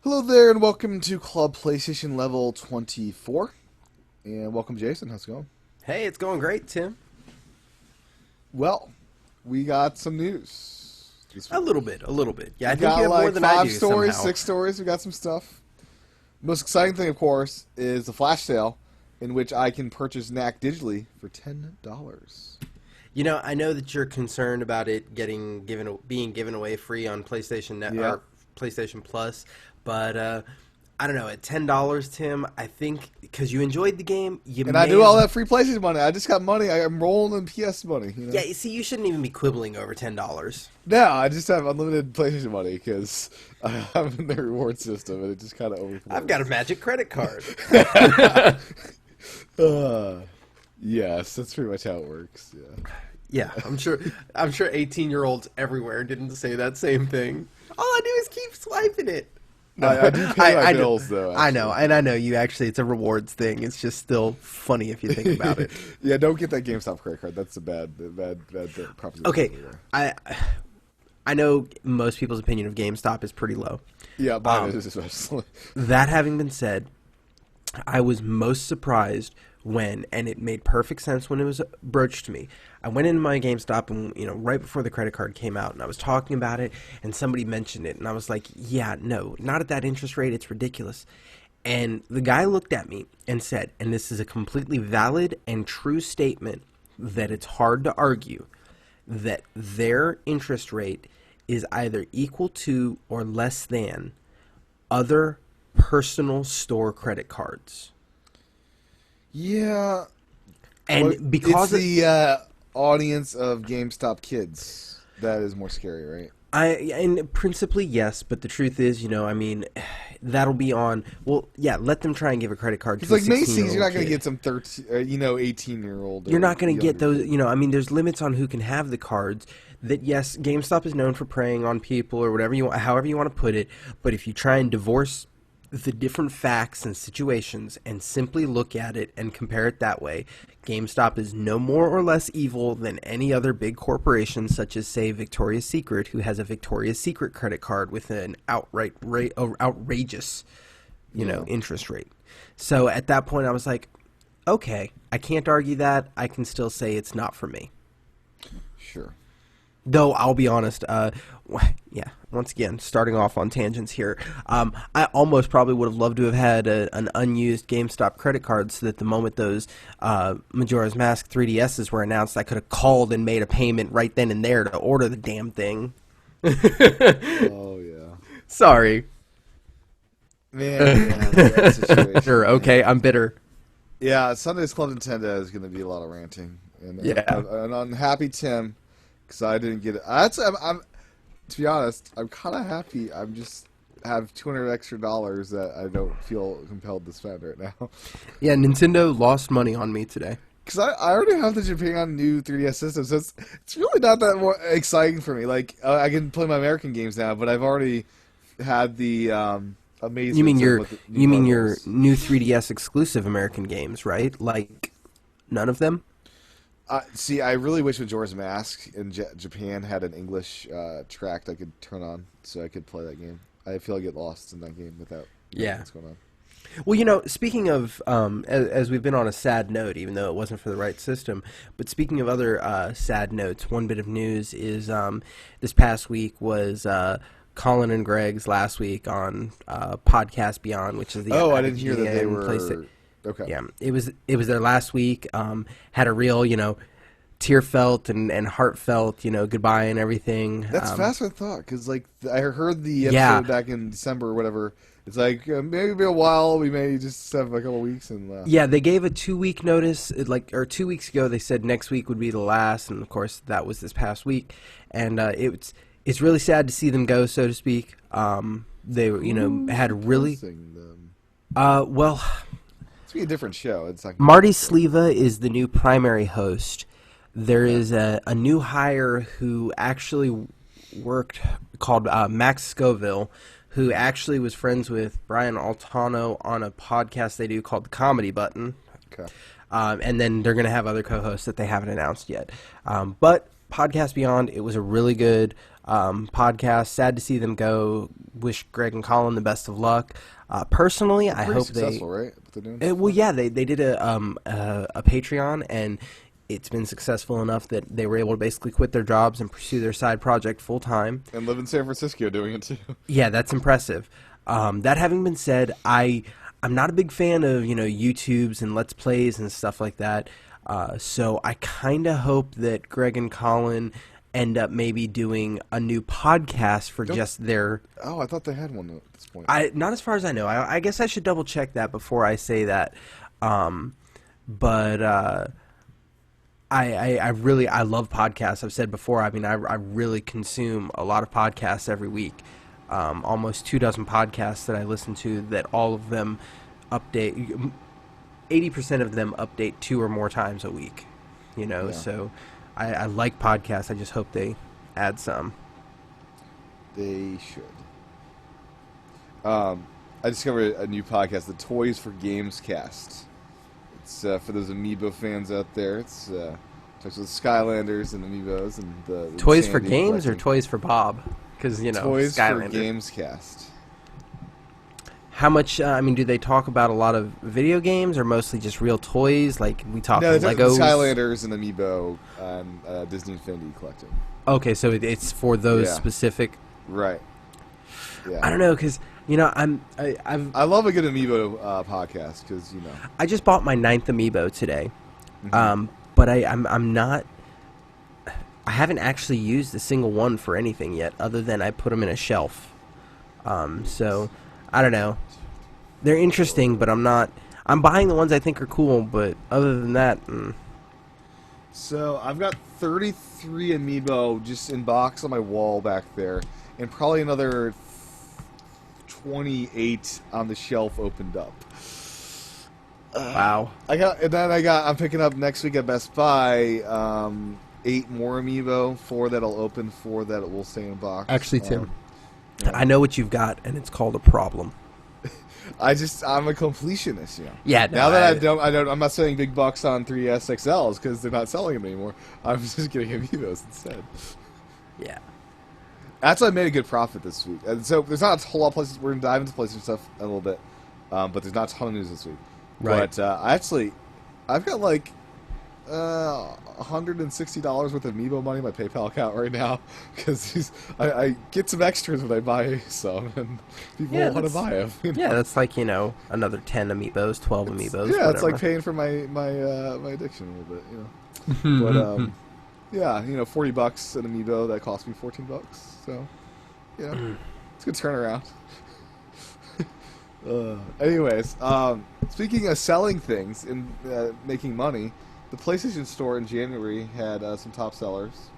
Hello there, and welcome to Club PlayStation Level 24. And welcome, Jason. How's it going? Hey, it's going great, Tim. Well, we got some news this A week. little bit. Yeah, I We think got you have more like than I five do stories, somehow. 6 stories. We got some stuff. Most exciting thing, of course, is the flash sale, in which I can purchase Knack digitally for $10. You know, I know that you're concerned about it being given away free on PlayStation Yeah. or PlayStation Plus, but I don't know. At $10, Tim, I think because you enjoyed the game, And I do all that free PlayStation money. I just got money. I'm rolling in PS money. You know? Yeah, you see, you shouldn't even be quibbling over $10. No, I just have unlimited PlayStation money because I'm in the reward system, and it just kind of overflows. I've got a magic credit card. Yes, that's pretty much how it works. Yeah. Yeah, I'm sure 18-year-olds everywhere didn't say that same thing. All I do is keep swiping it. No, I do pay my know- bills, though. I know, and I know you actually. It's a rewards thing. It's just still funny if you think about it. Yeah, don't get that GameStop credit card. That's a bad proposition. Okay, I know most people's opinion of GameStop is pretty low. Yeah, mine is especially. That having been said, I was most surprised when, and it made perfect sense when it was broached to me. I went into my GameStop and, right before the credit card came out, and I was talking about it, and somebody mentioned it, and I was like, yeah, no, not at that interest rate, it's ridiculous. And the guy looked at me and said, and this is a completely valid and true statement that it's hard to argue, that their interest rate is either equal to or less than other personal store credit cards. Yeah, And well, because it's the audience of GameStop kids that is more scary, right? and principally yes, but the truth is, that'll be on. Well, yeah, let them try and give a credit card It's to a like Macy's. 16-year-old You're not going to kid. get some 18-year-old. You're not going to get those. I mean, there's limits on who can have the cards. That yes, GameStop is known for preying on people or whatever you want, however you want to put it. But if you try and divorce the different facts and situations and simply look at it and compare it that way, GameStop is no more or less evil than any other big corporation, such as, say, Victoria's Secret, who has a Victoria's Secret credit card with an outrageous, interest rate. So at that point, I was like, okay, I can't argue that. I can still say it's not for me. Sure. Though, I'll be honest, once again, starting off on tangents here, I almost probably would have loved to have had an unused GameStop credit card so that the moment those Majora's Mask 3DSs were announced, I could have called and made a payment right then and there to order the damn thing. Oh, yeah. Sorry. Man, that situation. Sure, okay, I'm bitter. Yeah, Sunday's Club Nintendo is going to be a lot of ranting. And Yeah. an unhappy Tim, because I didn't get it. I'm to be honest, I'm kind of happy. I'm just have $200 extra that I don't feel compelled to spend right now. Yeah, Nintendo lost money on me today. Because I already have the Japan new 3DS system, so it's really not that more exciting for me. Like, I can play my American games now, but I've already had the amazing. You mean your new 3DS exclusive American games, right? Like, none of them? See, I really wish Majora's Mask in Japan had an English track I could turn on so I could play that game. I feel I get lost in that game without knowing what's going on. Well, speaking of, as we've been on a sad note, even though it wasn't for the right system, but speaking of other sad notes, one bit of news is this past week was Colin and Greg's last week on Podcast Beyond, which is the I didn't hear that they were... Okay. Yeah, it was their last week. Had a real, tear-felt and heartfelt, goodbye and everything. That's faster than I thought, because like I heard the episode back in December or whatever. It's like maybe a while. We may just have a couple weeks and. Yeah, they gave a 2-week notice. 2 weeks ago, they said next week would be the last, and of course that was this past week. And it's really sad to see them go, so to speak. They had really well. It's be a different show. It's like Marty Sleva is the new primary host. There is a new hire who actually worked called Max Scoville, who actually was friends with Brian Altano on a podcast they do called The Comedy Button. Okay. And then they're going to have other co-hosts that they haven't announced yet. But Podcast Beyond, it was a really good podcast. Sad to see them go. wish Greg and Colin the best of luck. Personally, I Pretty hope successful, right? What they're doing? well, yeah, they did a Patreon, and it's been successful enough that they were able to basically quit their jobs and pursue their side project full time. And live in San Francisco doing it too. Yeah, that's impressive. That having been said, I'm not a big fan of YouTubes and Let's Plays and stuff like that. So I kind of hope that Greg and Colin end up maybe doing a new podcast for just their. Oh, I thought they had one at this point. Not as far as I know. I guess I should double check that before I say that. But I love podcasts. I've said before. I mean, I really consume a lot of podcasts every week. Almost 24 podcasts that I listen to. That all of them update. 80% of them update 2 or more times a week. Yeah. So I like podcasts. I just hope they add some. They should. I discovered a new podcast, the Toys for Games Cast. It's for those Amiibo fans out there. It's talks with Skylanders and Amiibos and the Toys for Sandy Games collecting. or Toys for Bob? Because Toys Skylander. for Games Cast. How much? Do they talk about a lot of video games or mostly just real toys? Like we talk No, they talk about Legos. Skylanders and Amiibo and Disney Infinity collecting. Okay, so it's for those Yeah. specific. Right. Yeah. I don't know because I love a good Amiibo podcast because I just bought my 9th Amiibo today, Mhm. but I'm not. I haven't actually used a single one for anything yet, other than I put them in a shelf. So I don't know. They're interesting, but I'm not. I'm buying the ones I think are cool, but other than that, So I've got 33 Amiibo just in box on my wall back there, and probably another 28 on the shelf opened up. wow. I'm picking up next week at Best Buy 8 more Amiibo, 4 that'll open, 4 that will stay in box. Actually, Tim, yeah. I know what you've got, and it's called a problem. I'm a completionist, Yeah. Now that I'm not spending big bucks on 3DS XLs because they're not selling them anymore. I'm just getting Amiibos instead. Yeah. That's why I made a good profit this week. And so there's not a whole lot of places. We're going to dive into PlayStation stuff in a little bit. But there's not a ton of news this week. Right. But I've got like $160 worth of Amiibo money in my PayPal account right now. Because I get some extras when I buy some. And people want to buy them. Yeah, that's like, another 10 Amiibos, 12 Amiibos. Yeah, it's whatever. like paying for my addiction a little bit, But, yeah, $40 an Amiibo, that cost me $14. So, it's a good turnaround. Anyways, speaking of selling things and making money, the PlayStation Store in January had some top sellers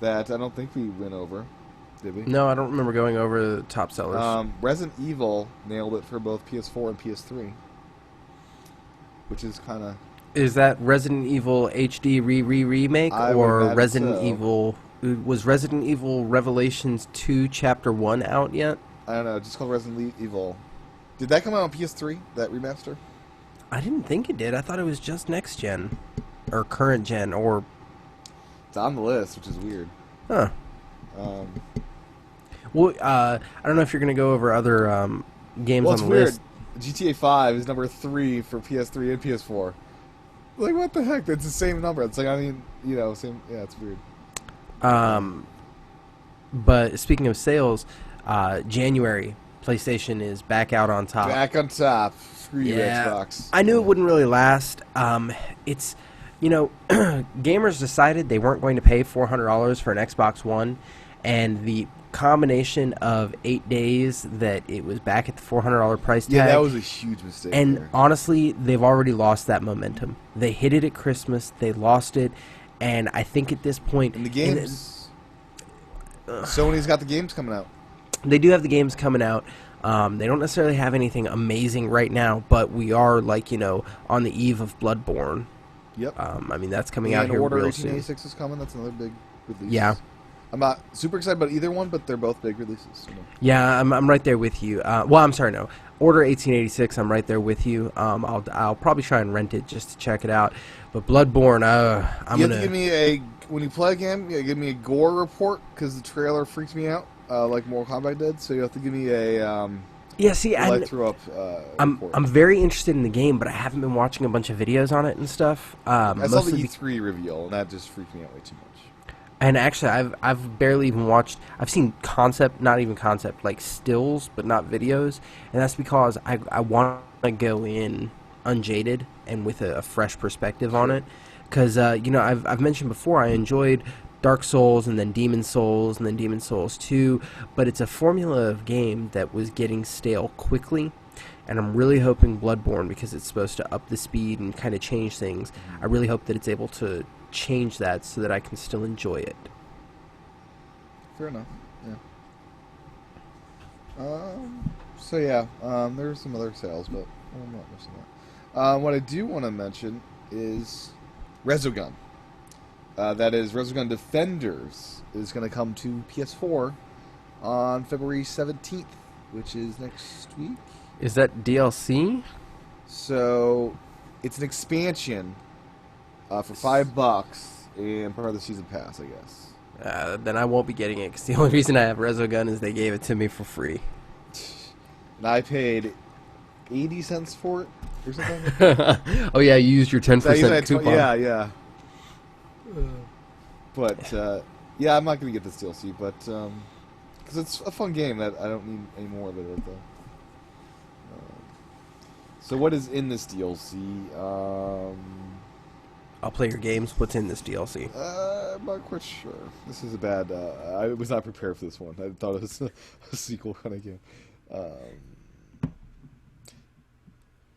that I don't think we went over, did we? No, I don't remember going over the top sellers. Resident Evil nailed it for both PS4 and PS3, which is kind of... Is that Resident Evil HD remake I would or imagine Resident so. Evil? Was Resident Evil Revelations 2 Chapter 1 out yet? I don't know, just called Resident Evil. Did that come out on PS3, that remaster? I didn't think it did. I thought it was just next gen or current gen or It's on the list, which is weird. huh. Well, I don't know if you're going to go over other games Well, on it's the weird. list. GTA 5 is number 3 for PS3 and PS4. Like, what the heck? It's the same number. It's like, same... Yeah, it's weird. But speaking of sales, January PlayStation is back out on top. Back on top. Screw you, Xbox. I knew it wouldn't really last. It's, gamers decided they weren't going to pay $400 for an Xbox One, and the combination of 8 days that it was back at the $400 price tag. Yeah, that was a huge mistake. And there. honestly, they've already lost that momentum. They hit it at Christmas, they lost it, and I think at this point... And the games... Sony's got the games coming out. They do have the games coming out. They don't necessarily have anything amazing right now, but we are, on the eve of Bloodborne. Yep. That's coming out here Order real 1886 soon. is coming. That's another big release. Yeah. I'm not super excited about either one, but they're both big releases. Yeah, I'm right there with you. I'm sorry, no. Order 1886, I'm right there with you. I'll probably try and rent it just to check it out. But Bloodborne, You have to give me when you play a game, give me a gore report, because the trailer freaked me out. like Mortal Kombat did. So you have to give me a Yeah, see, light throw up. Report. I'm very interested in the game, but I haven't been watching a bunch of videos on it and stuff. I saw the E3 reveal, and that just freaked me out way too much. And actually, I've barely even watched. I've seen not even concept, like stills, but not videos. And that's because I want to go in unjaded and with a fresh perspective on it. Because I've mentioned before, I enjoyed Dark Souls and then Demon Souls and then Demon Souls 2, but it's a formula of game that was getting stale quickly, and I'm really hoping Bloodborne, because it's supposed to up the speed and kind of change things, I really hope that it's able to change that so that I can still enjoy it. Fair enough, yeah. So yeah, there's some other sales, but I'm not missing that. What I do want to mention is Resogun. That is, Resogun Defenders is going to come to PS4 on February 17th, which is next week. Is that DLC? So, it's an expansion for $5 and part of the season pass, I guess. Then I won't be getting it, because the only reason I have Resogun is they gave it to me for free. And I paid 80 cents for it, or something. Oh yeah, you used your 10% coupon. Yeah. But yeah, I'm not gonna get this DLC, but because it's a fun game that I don't need any more of it. So what is in this DLC? I'll play your games. What's in this DLC? I'm not quite sure. This is a bad. I was not prepared for this one. I thought it was a sequel kind of game.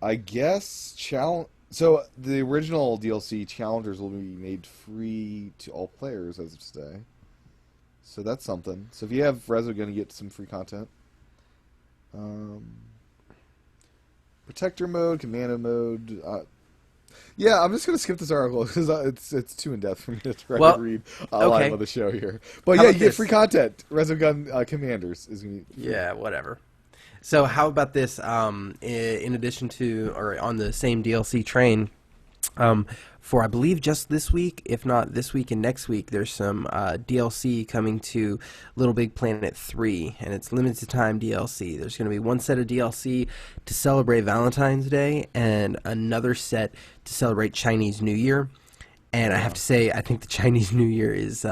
I guess challenge. So the original DLC Challengers will be made free to all players as of today. So that's something. So if you have Resogun, you get some free content. Protector mode, Commando mode. Yeah, I'm just gonna skip this article because it's too in depth for me to try to read live on the show here. But yeah, you get free content. Resogun Commanders is gonna be free. Yeah, whatever. So how about this? In addition to, or on the same DLC train, for I believe just this week, if not this week and next week, there's some DLC coming to Little Big Planet 3, and it's limited time DLC. There's going to be one set of DLC to celebrate Valentine's Day and another set to celebrate Chinese New Year. And I have to say, I think the Chinese New Year is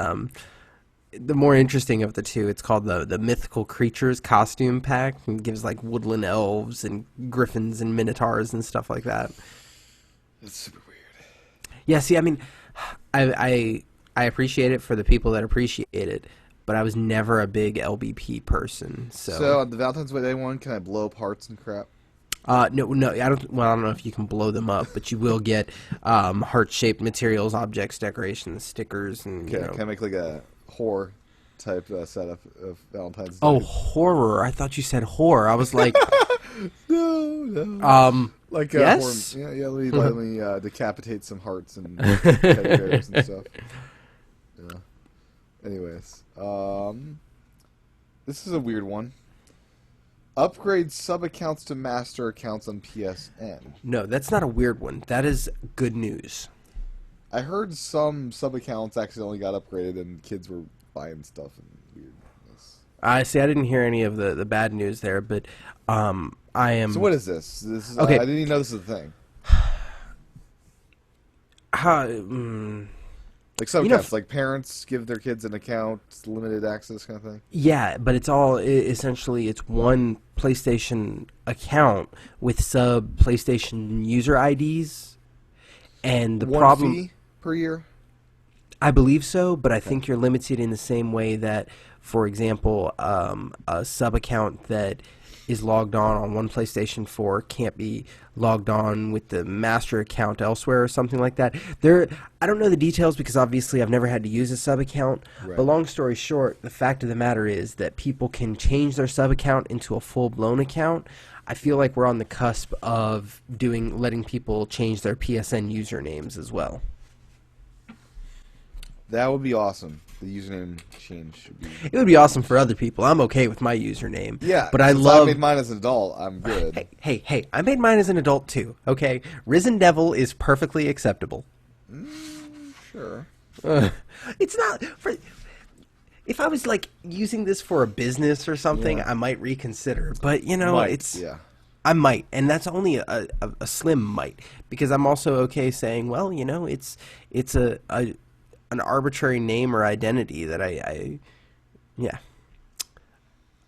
the more interesting of the two. It's called the Mythical Creatures Costume Pack, and gives like woodland elves and griffins and minotaurs and stuff like that. It's super weird. Yeah, see, I mean, I appreciate it for the people that appreciate it, but I was never a big LBP person. So on the Valentine's Day one, can I blow up hearts and crap? No, I don't. Well, I don't know if you can blow them up, but you will get heart-shaped materials, objects, decorations, stickers, and can I make like a horror type setup of Valentine's Day? Oh, horror! I thought you said whore. I was like, no. Like yes, let me decapitate some hearts and teddy bears and stuff. Yeah. Anyways, this is a weird one. Upgrade sub accounts to master accounts on PSN. No, that's not a weird one. That is good news. I heard some sub accounts accidentally got upgraded and kids were buying stuff and weirdness. I see. I didn't hear any of the bad news there, but I am. So what is this? This is, okay. I didn't even know this was a thing. Like sub accounts, like parents give their kids an account, limited access kind of thing. Yeah, but it's all essentially it's one PlayStation account with sub PlayStation user IDs, and the problem fee per year. I believe so, but I think you're limited in the same way that, for example, a sub account that is logged on one PlayStation 4 can't be logged on with the master account elsewhere or something like that. I don't know the details because obviously I've never had to use a sub account. Right. But long story short, the fact of the matter is that people can change their sub account into a full-blown account. I feel like we're on the cusp of letting people change their PSN usernames as well. That would be awesome. The username change should be. It would be awesome for other people. I'm okay with my username. Yeah, but I made mine as an adult. I'm good. Hey! I made mine as an adult too. Okay, Risen Devil is perfectly acceptable. Sure. It's not. If I was like using this for a business or something, Yeah. I might reconsider. But you know, Might, yeah. I might, and that's only a slim might, because I'm also okay saying, well, you know, it's an arbitrary name or identity that yeah,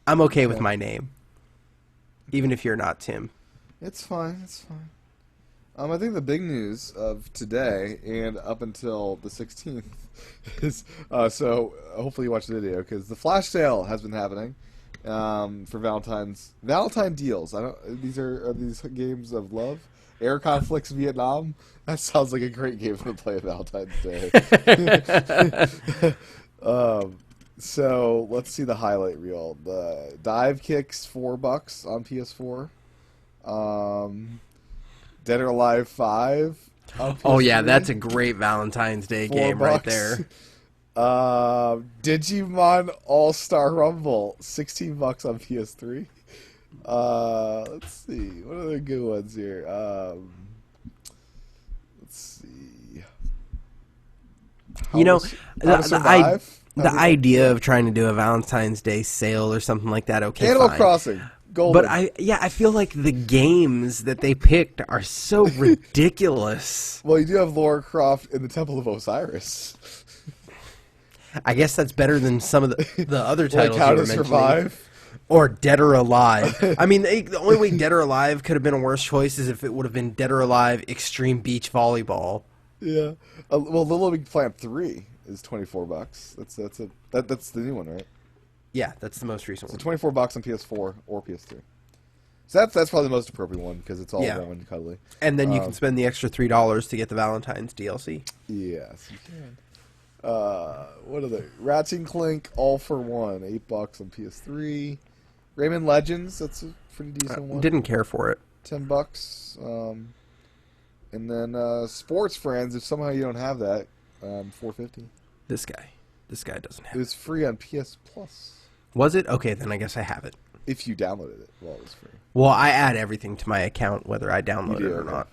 I'm okay with Okay. my name, even if you're not Tim. It's fine. It's fine. I think the big news of today and up until the 16th is so hopefully you watch the video because the flash sale has been happening for Valentine deals. I don't. These are these games of love. Air conflicts Vietnam. That sounds like a great game to play on Valentine's Day. So let's see the highlight reel. The dive kicks $4 on PS4. Dead or Alive 5. On Oh yeah, PS3, that's a great Valentine's Day game right there. Digimon All Star Rumble, $16 on PS3. Let's see, what are the good ones here? Let's see. You know, How to Survive. the idea of trying to do a Valentine's Day sale or something like that, okay, Animal fine. Crossing. Golden. But I feel like the games that they picked are so ridiculous. Well, you do have Lara Croft in the Temple of Osiris. I guess that's better than some of the other titles Like How you were to mentioning. Survive. Or Dead or Alive. I mean, the only way Dead or Alive could have been a worse choice is if it would have been Dead or Alive Extreme Beach Volleyball. Yeah. Well, Little Big Planet 3 is $24. That's the new one, right? Yeah, that's the most recent So one. $24 on PS4 or PS3. So that's probably the most appropriate one because it's all Yeah. warm and cuddly. And then you can spend the extra $3 to get the Valentine's DLC. Yes, you can. What are they? Ratchet and Clank All for One, $8 on PS3. Rayman Legends, that's a pretty decent one. Didn't care for it. $10. And then Sports Friends, if somehow you don't have that, $4.50. This guy doesn't It have it. was free on PS Plus Was it? Okay, then I guess I have it. if you downloaded it while it was free. Well, I add everything to my account, whether I download You it do, or okay. not.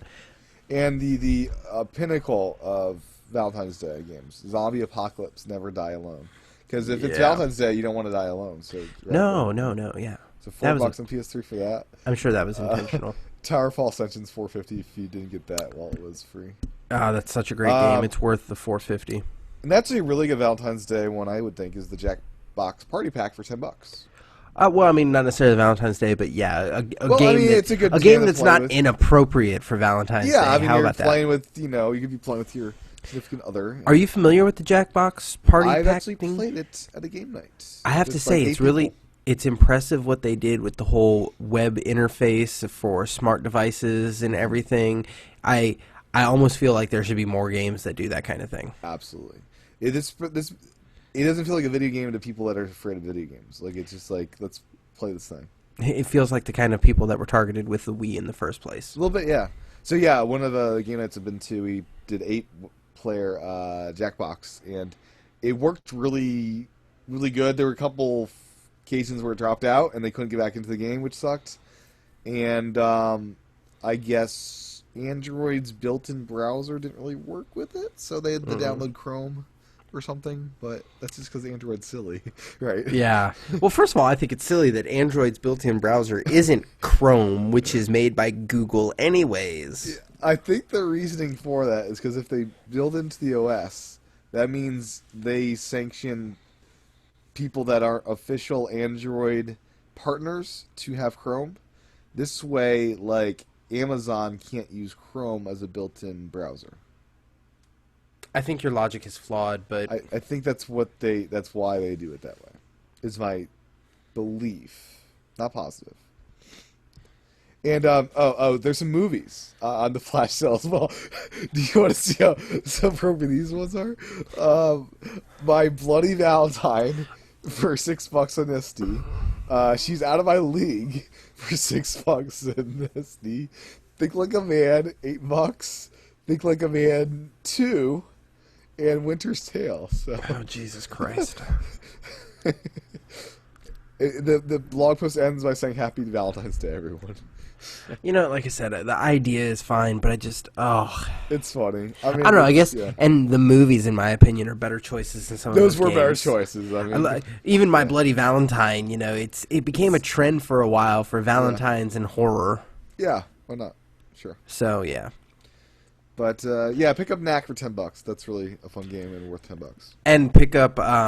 And the pinnacle of Valentine's Day games, Zombie Apocalypse: Never Die Alone. Because if it's Yeah. Valentine's Day, you don't want to die alone. So No, yeah. So That $4 was on PS3 for that. I'm sure that was intentional. Towerfall Ascension's $4.50 if you didn't get that while it was free. That's such a great game. It's worth the $4.50. And that's a really good Valentine's Day one. I would think is the Jackbox Party Pack for $10. Well, I mean, not necessarily Valentine's Day, but yeah, a Well, I game mean, that- it's a good a game game to that's play not with. inappropriate for Valentine's Day. Yeah, I mean, How you're about that? playing with you could be playing with your significant other. Are you familiar with the Jackbox Party I've Pack actually thing? played it at a game night. I have to Just say, like it's 8 really people. it's impressive what they did with the whole web interface for smart devices and everything. I almost feel like there should be more games that do that kind of thing. Absolutely. It doesn't feel like a video game to people that are afraid of video games. Like it's just like let's play this thing. It feels like the kind of people that were targeted with the Wii in the first place. A little bit, yeah. So yeah, one of the game nights I've been to, we did 8-player Jackbox, and it worked really, really good. There were a couple occasions where it dropped out, and they couldn't get back into the game, which sucked. And I guess Android's built-in browser didn't really work with it, so they had to download Chrome or something. But that's just because Android's silly, right? Yeah. Well, first of all, I think it's silly that Android's built-in browser isn't Chrome, which is made by Google anyways. I think the reasoning for that is because if they build into the OS, that means they sanction people that aren't official Android partners to have Chrome. This way, like, Amazon can't use Chrome as a built-in browser. I think your logic is flawed, but I think that's why they do it that way. Is my belief. Not positive. And there's some movies on the flash sale as well. Do you want to see how appropriate these ones are? My Bloody Valentine for $6 on SD. She's Out of My League for $6 on SD. Think Like a Man, $8. Think Like a Man 2, and Winter's Tale. So. oh Jesus Christ! The blog post ends by saying Happy Valentine's Day, everyone. Like I said, the idea is fine, but It's funny. I don't know. I guess, yeah. and the movies, in my opinion, are better choices than some of Those those were better games. choices. I mean, Even My Bloody Valentine, it became a trend for a while for Valentines and horror. yeah, why not? Sure. So yeah, But pick up Knack for $10. That's really a fun game and worth $10. and pick up that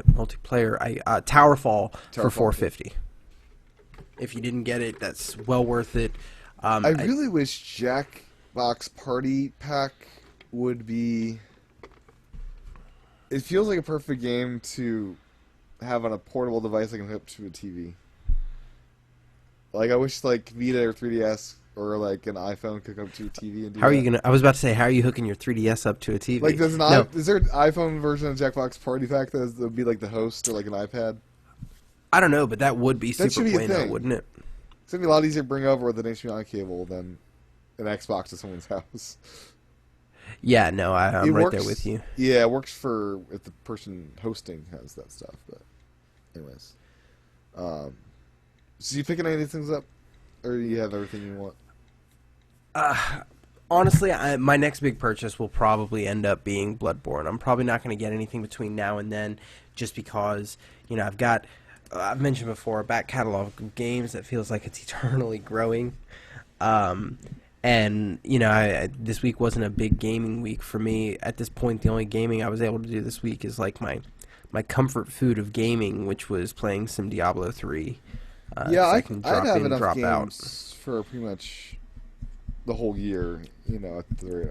multiplayer, Towerfall for $4.50. If you didn't get it, that's well worth it. I really wish Jackbox Party Pack would be. It feels like a perfect game to have on a portable device I can hook up to a TV. Like I wish like Vita or 3DS or like an iPhone could hook up to a TV and do How are that. you gonna? I was about to say, how are you hooking your 3DS up to a TV? Like, is No. there an iPhone version of Jackbox Party Pack that would be like the host or like an iPad? I don't know, but that would be That super should be a bueno, thing. wouldn't it? It's gonna be a lot easier to bring over with an HDMI cable than an Xbox to someone's house. Yeah, no, I'm It right works, there with you. Yeah, it works for if the person hosting has that stuff. But anyways, so you picking any of these things up, or do you have everything you want? Honestly, my next big purchase will probably end up being Bloodborne. I'm probably not going to get anything between now and then, just because I've mentioned before a back catalog of games that feels like it's eternally growing. And this week wasn't a big gaming week for me. At this point, the only gaming I was able to do this week is like my comfort food of gaming, which was playing some Diablo 3. Yeah, so I can I'd drop have in, enough drop out. games for pretty much the whole year. At the rate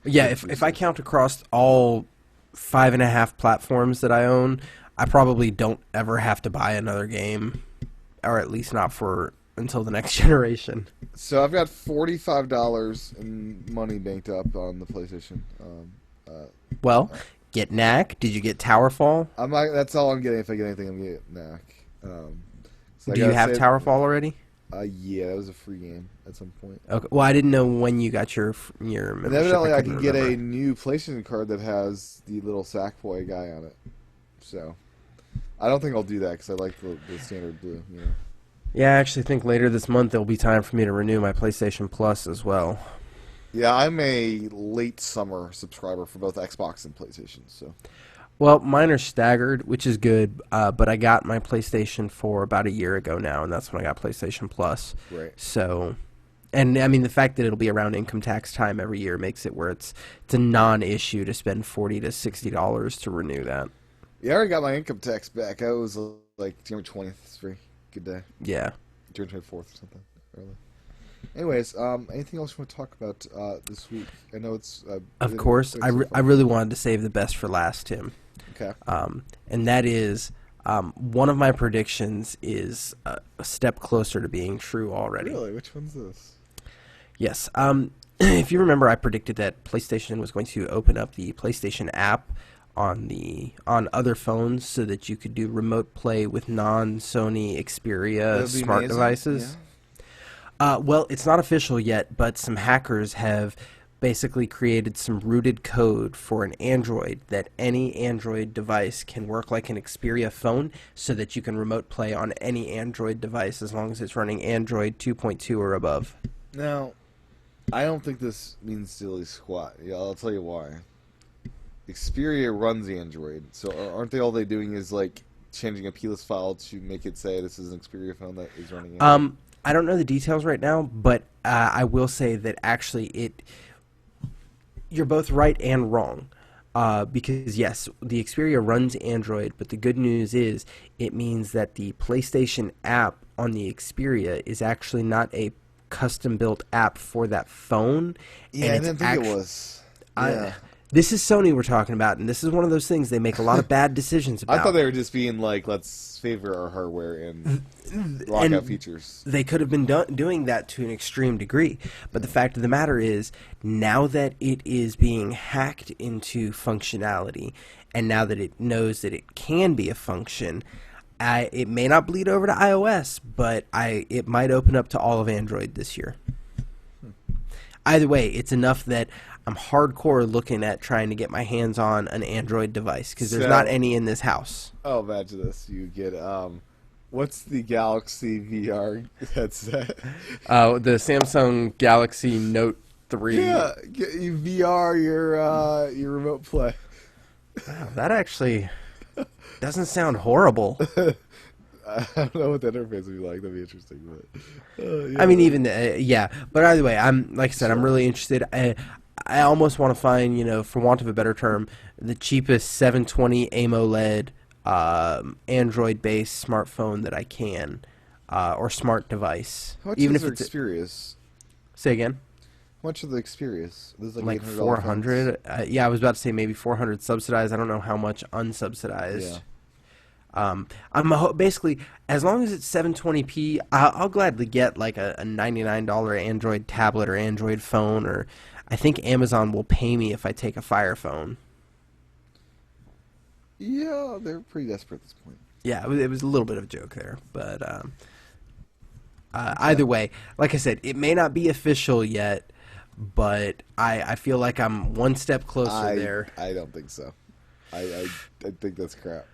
Yeah, if I count across all 5.5 platforms that I own, I probably don't ever have to buy another game, or at least not for until the next generation. So I've got $45 in money banked up on the PlayStation. Well, get Knack. Did you get Towerfall? That's all I'm getting. If I get anything, I'm getting Knack. So I Do you gotta have save- Towerfall already? Yeah, that was a free game at some point. Okay. Well, I didn't know when you got your membership. And evidently, I couldn't can get a remember. new PlayStation card that has the little Sackboy guy on it. So I don't think I'll do that because I like the standard blue. Yeah, I actually think later this month there'll be time for me to renew my PlayStation Plus as well. Yeah, I'm a late summer subscriber for both Xbox and PlayStation. So Well, mine are staggered, which is good, but I got my PlayStation 4 about a year ago now, and that's when I got PlayStation Plus. right. So, and I mean, the fact that it'll be around income tax time every year makes it where it's a non-issue to spend $40 to $60 to renew that. Yeah, I already got my income tax back. I was like January 20th. It's a very good day. Yeah. January 24th or something. Early. Anyways, anything else you want to talk about this week? I know it's... Of course, I really wanted to save the best for last, Tim. Okay. And that is, one of my predictions is a step closer to being true already. Really? Which one's this? Yes. If you remember, I predicted that PlayStation was going to open up the PlayStation app on other phones so that you could do remote play with non-Sony Xperia That'd be smart amazing. devices. Yeah. Well, it's not official yet, but some hackers have basically created some rooted code for an Android that any Android device can work like an Xperia phone so that you can remote play on any Android device as long as it's running Android 2.2 or above. Now, I don't think this means dilly squat. Yeah, I'll tell you why. Xperia runs Android, so aren't all they doing is like changing a plist file to make it say this is an Xperia phone that is running Android? I don't know the details right now, but I will say that actually you're both right and wrong. Because yes, the Xperia runs Android, but the good news is it means that the PlayStation app on the Xperia is actually not a custom-built app for that phone. Yeah, and I it's didn't think it was. Yeah. This is Sony we're talking about, and this is one of those things they make a lot of bad decisions about. I thought they were just being like, let's favor our hardware and lock out features. They could have been doing that to an extreme degree. But the fact of the matter is, now that it is being hacked into functionality, and now that it knows that it can be a function, it may not bleed over to iOS, but it might open up to all of Android this year. Either way, it's enough that I'm hardcore looking at trying to get my hands on an Android device because there's So- not any in this house. Oh, imagine this. You get, what's the Galaxy VR headset? The Samsung Galaxy Note 3. Yeah, you VR your remote play. Wow, that actually doesn't sound horrible. I don't know what the interface would be like. That'd be interesting, but yeah. I mean, even yeah. But either way, I'm like I said, I'm really interested. I almost want to find, for want of a better term, the cheapest 720 AMOLED Android-based smartphone that I can, or smart device. How much even is if their it's Xperius? say again. How much are the Xperius? This is Like $800 400. Yeah, I was about to say maybe 400 subsidized. I don't know how much unsubsidized. Yeah. Basically, as long as it's 720p, I'll gladly get like a $99 Android tablet or Android phone, or I think Amazon will pay me if I take a Fire phone. Yeah, they're pretty desperate at this point. Yeah, it was a little bit of a joke there, but either way, like I said, it may not be official yet, but I feel like I'm one step closer there. I don't think so. I think that's crap.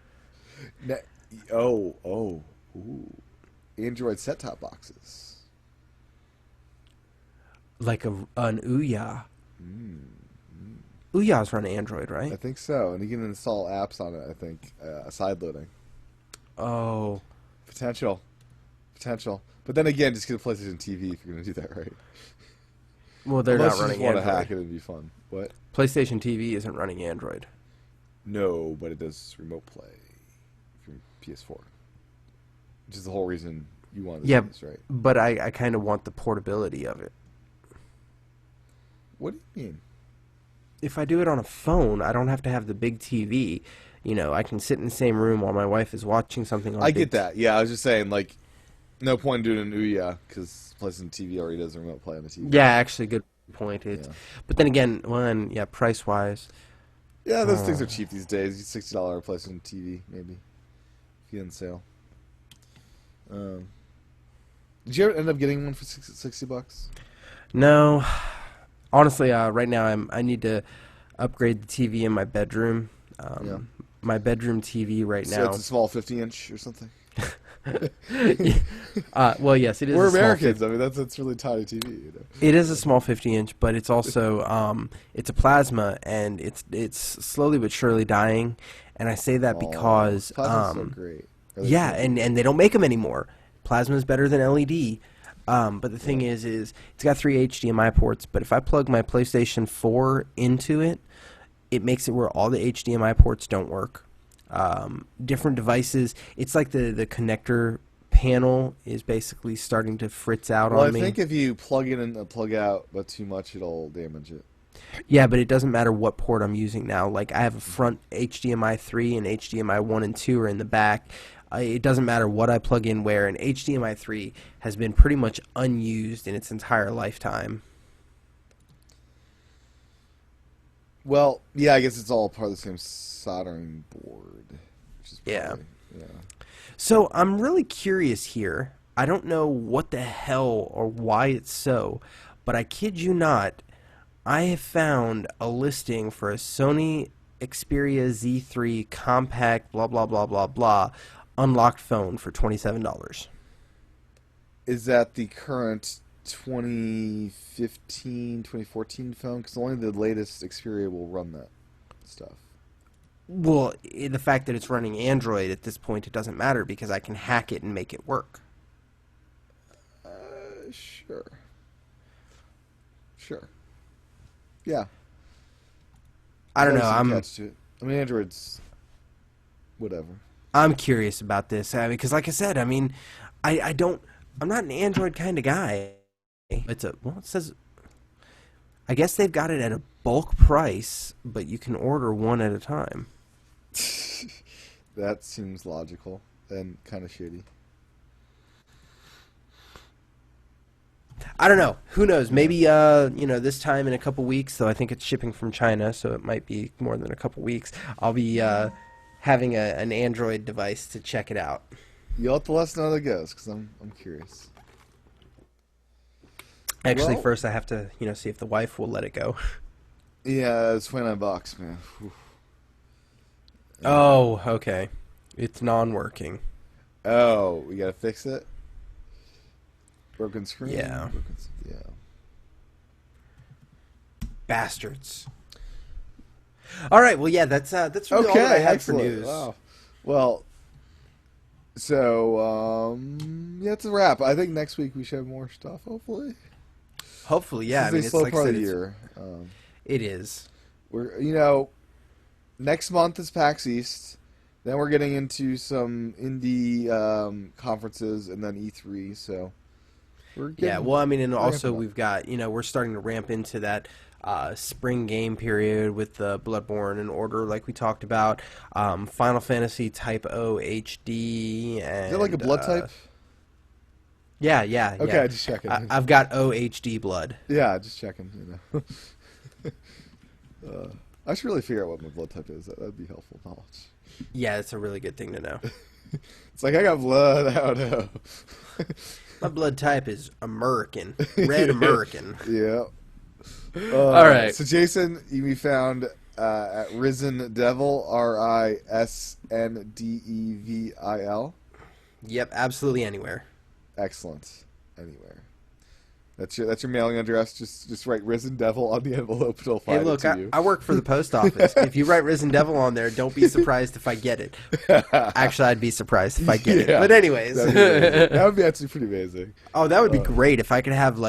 Ooh. Android set-top boxes. Like an Ouya. Ouya's run Android, right? I think so, and you can install apps on it. I think side-loading. Oh. Potential, but then again, just get a PlayStation TV if you're going to do that right. Well, they're Unless not running you just want to hack Android. it, it'd be fun. What? PlayStation TV isn't running Android. No, but it does remote play from PS4, which is the whole reason you wanted to Yeah, do this, right? but I kind of want the portability of it. What do you mean? If I do it on a phone, I don't have to have the big TV. I can sit in the same room while my wife is watching something on I big get that. Yeah, I was just saying, like, no point in doing an Ouya because PlayStation TV already does remote play on the TV. Yeah, actually, good point. Yeah. But then again, price-wise. Yeah, those things are cheap these days. $60 PlayStation TV, maybe, if you on sale. Did you ever end up getting one for $60? No. Honestly, right now I need to upgrade the TV in my bedroom. Yeah. My bedroom TV right So now. it's a small 50-inch or something. Well, yes, it is. We're a small Americans. I mean, that's really tiny TV. It is a small 50-inch, but it's also it's a plasma, and it's slowly but surely dying. And I say that because Plasma's so great. yeah, and they don't make them anymore. Plasma is better than LED. But the thing is it's got 3 HDMI ports. But if I plug my PlayStation 4 into it, it makes it where all the HDMI ports don't work. Different devices. It's like the connector panel is basically starting to fritz out on me. I think if you plug in and plug out, but too much, it'll damage it. Yeah, but it doesn't matter what port I'm using now. Like, I have a front HDMI 3 and HDMI 1 and 2 are in the back. It doesn't matter what I plug in where, and HDMI 3 has been pretty much unused in its entire lifetime. Well, yeah, I guess it's all part of the same soldering board. Which is Yeah. probably, yeah. So I'm really curious here. I don't know what the hell or why it's so, but I kid you not, I have found a listing for a Sony Xperia Z3 compact blah blah blah blah blah unlocked phone for $27. Is that the current 2015, 2014 phone? Because only the latest Xperia will run that stuff. Well, the fact that it's running Android at this point, it doesn't matter because I can hack it and make it work. Sure. Yeah. I don't know. There's some I'm catch to it. I mean, Android's whatever. I'm curious about this because, like I said, I mean, I'm not an Android kind of guy. It says, I guess they've got it at a bulk price, but you can order one at a time. That seems logical and kind of shitty. I don't know. Who knows? Maybe this time in a couple weeks, though I think it's shipping from China, so it might be more than a couple weeks. I'll be having an Android device to check it out. You'll have to let us know how that goes, because I'm curious. Actually, Well- first I have to see if the wife will let it go. Yeah, it's $29, man. Whew. Oh, okay. It's non-working. Oh, we gotta fix it. Broken screen. Yeah. Yeah. Bastards. All right. Well, yeah. That's really all that I had for news. Wow. Well, so yeah, it's a wrap. I think next week we should have more stuff. Hopefully. Hopefully, yeah. This is a slow part of the year. It is. We're next month is PAX East. Then we're getting into some indie conferences and then E3. So we're getting, yeah. Well, I mean, and also we've got we're starting to ramp into that spring game period with the Bloodborne and Order, like we talked about. Final Fantasy Type O HD. And, is it like a blood type? Yeah, yeah. Okay, yeah. just checking. I've got OHD blood. Yeah, just checking. I should really figure out what my blood type is. That'd be helpful knowledge. Yeah, it's a really good thing to know. It's like I got blood. I don't know. My blood type is American, red American. Yeah. All right. So Jason, you can be found at Risen Devil, RISNDEVIL. Yep, absolutely anywhere. Excellent. Anywhere. That's your mailing address. Just write Risen Devil on the envelope. It'll find Hey, look, it to you. I work for the post office. If you write Risen Devil on there, don't be surprised if I get it. Actually, I'd be surprised if I get it. But anyways. That would be actually pretty amazing. Oh, that would be great if I could have,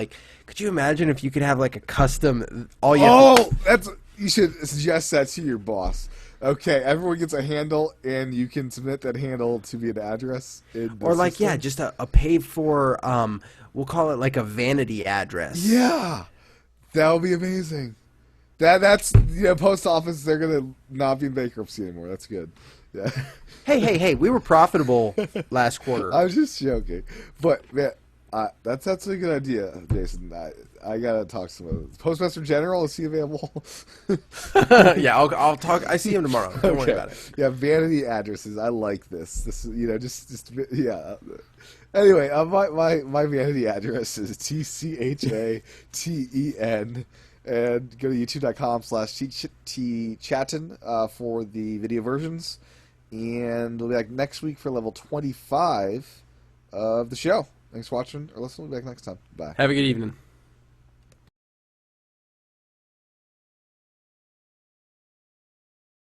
could you imagine if you could have, a custom, you should suggest that to your boss. Okay, everyone gets a handle, and you can submit that handle to be an address. Or just a paid for, we'll call it a vanity address. Yeah, that would be amazing. That's post office. They're gonna not be in bankruptcy anymore. That's good. Yeah. Hey, we were profitable last quarter. I was just joking, but man, that's a good idea, Jason. I gotta talk to someone. Postmaster General, is he available? Yeah, I'll talk. I see him tomorrow. Don't worry about it. Yeah, vanity addresses. I like this. This just yeah. Anyway, my vanity address is TCHATEN, and go to youtube.com/tchatin for the video versions, and we'll be back next week for level 25 of the show. Thanks for watching or listening. We'll be back next time. Bye. Have a good evening.